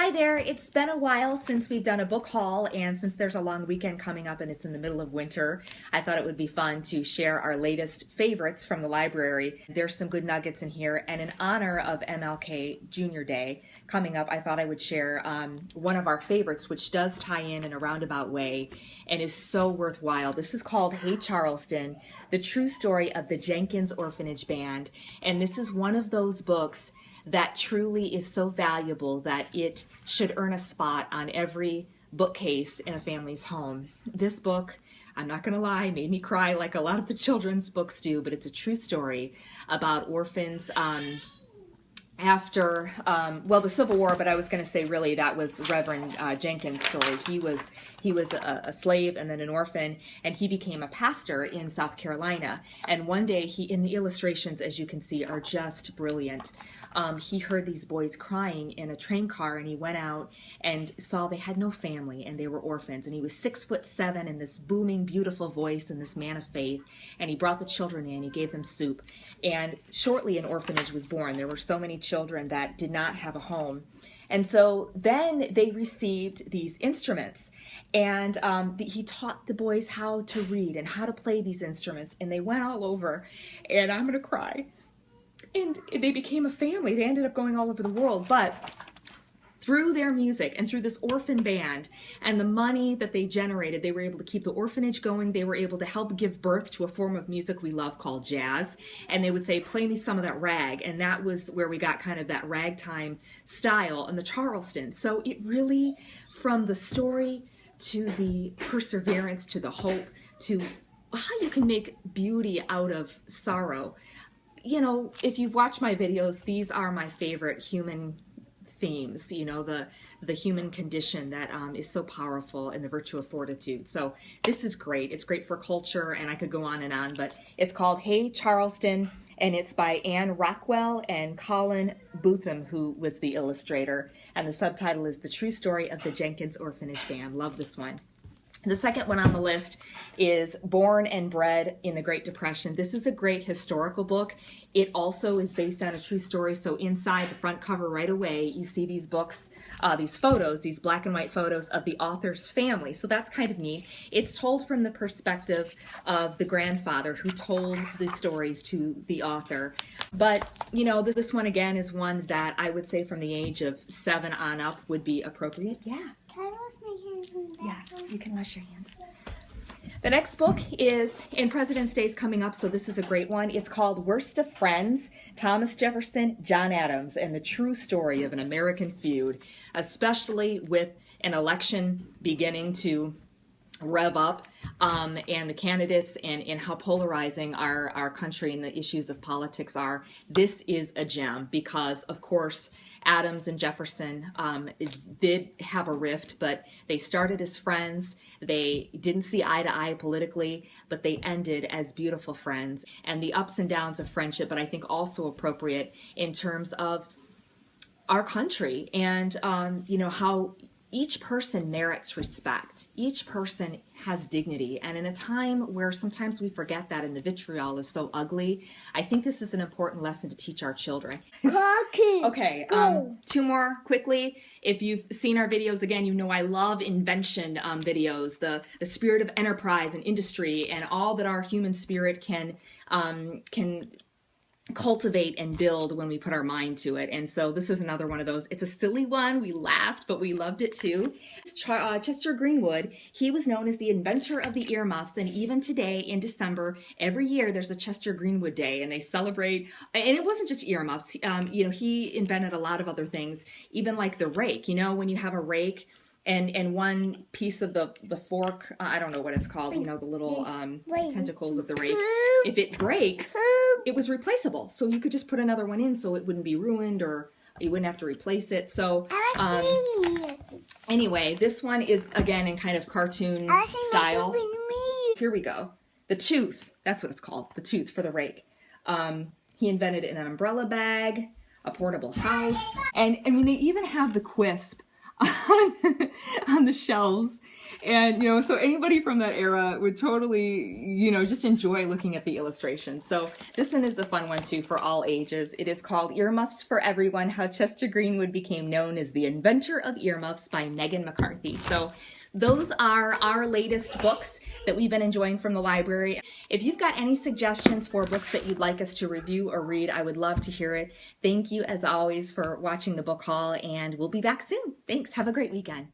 Hi there, it's been a while since we've done a book haul, and since there's a long weekend coming up and it's in the middle of winter, I thought it would be fun to share our latest favorites from the library. There's some good nuggets in here, and in honor of MLK Junior Day coming up, I thought I would share one of our favorites, which does tie in a roundabout way and is so worthwhile. This is called Hey Charleston, the true story of the Jenkins Orphanage Band, and this is one of those books that truly is so valuable that it should earn a spot on every bookcase in a family's home. This book, I'm not going to lie, made me cry like a lot of the children's books do, but it's a true story about orphans after, the Civil War, but I was going to say really that was Reverend Jenkins' story. He was a slave and then an orphan, and he became a pastor in South Carolina. And one day, in the illustrations, as you can see, are just brilliant. He heard these boys crying in a train car, and he went out and saw they had no family and they were orphans. And he was 6'7" and this booming, beautiful voice and this man of faith. And he brought the children in, he gave them soup. And shortly an orphanage was born. There were so many children that did not have a home. And so then they received these instruments, and he taught the boys how to read and how to play these instruments, and they went all over, and I'm going to cry. And they became a family. They ended up going all over the world, but through their music and through this orphan band and the money that they generated, they were able to keep the orphanage going. They were able to help give birth to a form of music we love called jazz. And they would say, play me some of that rag. And that was where we got kind of that ragtime style in the Charleston. So it really, from the story to the perseverance, to the hope, to how you can make beauty out of sorrow. You know, if you've watched my videos, these are my favorite human themes, you know, the human condition that is so powerful, and the virtue of fortitude. So this is great. It's great for culture, and I could go on, but it's called Hey Charleston, and it's by Anne Rockwell and Colin Bootham, who was the illustrator, and the subtitle is The True Story of the Jenkins Orphanage Band. Love this one. The second one on the list is Born and Bred in the Great Depression. This is a great historical book. It also is based on a true story. So inside the front cover right away, you see these books, these photos, these black and white photos of the author's family. So that's kind of neat. It's told from the perspective of the grandfather who told the stories to the author. But, you know, this one again is one that I would say from the age of 7 on up would be appropriate. Yeah. Can I wash my hands in the bathroom? Yeah, you can wash your hands. The next book is in President's Day is coming up, so this is a great one. It's called Worst of Friends, Thomas Jefferson, John Adams, and the true story of an American feud, especially with an election beginning to rev up, and the candidates and how polarizing our country and the issues of politics are. This is a gem because, of course, Adams and Jefferson did have a rift, but they started as friends. They didn't see eye to eye politically, but they ended as beautiful friends. And the ups and downs of friendship, but I think also appropriate in terms of our country and, you know, how each person merits respect. Each person has dignity. And in a time where sometimes we forget that and the vitriol is so ugly, I think this is an important lesson to teach our children. Okay, 2 more quickly. If you've seen our videos, again, you know I love invention videos, the spirit of enterprise and industry and all that our human spirit can cultivate and build when we put our mind to it. And so this is another one of those. It's a silly one. We laughed, but we loved it too. Chester Greenwood, he was known as the inventor of the earmuffs, and even today in December, every year there's a Chester Greenwood Day, and they celebrate, and it wasn't just earmuffs. You know, he invented a lot of other things, even like the rake. You know, when you have a rake, and one piece of the fork, I don't know what it's called, you know, the little tentacles of the rake, if it breaks, it was replaceable. So you could just put another one in so it wouldn't be ruined or you wouldn't have to replace it. So anyway, this one is, again, in kind of cartoon style. Here we go. The tooth, that's what it's called, the tooth for the rake. He invented an umbrella bag, a portable house, and I mean, they even have the quisp on the shelves. And, so anybody from that era would totally, just enjoy looking at the illustrations. So this one is a fun one too for all ages. It is called Earmuffs for Everyone, How Chester Greenwood Became Known as the Inventor of Earmuffs by Megan McCarthy. So those are our latest books that we've been enjoying from the library. If you've got any suggestions for books that you'd like us to review or read, I would love to hear it. Thank you, as always, for watching the book haul, and we'll be back soon. Thanks. Have a great weekend.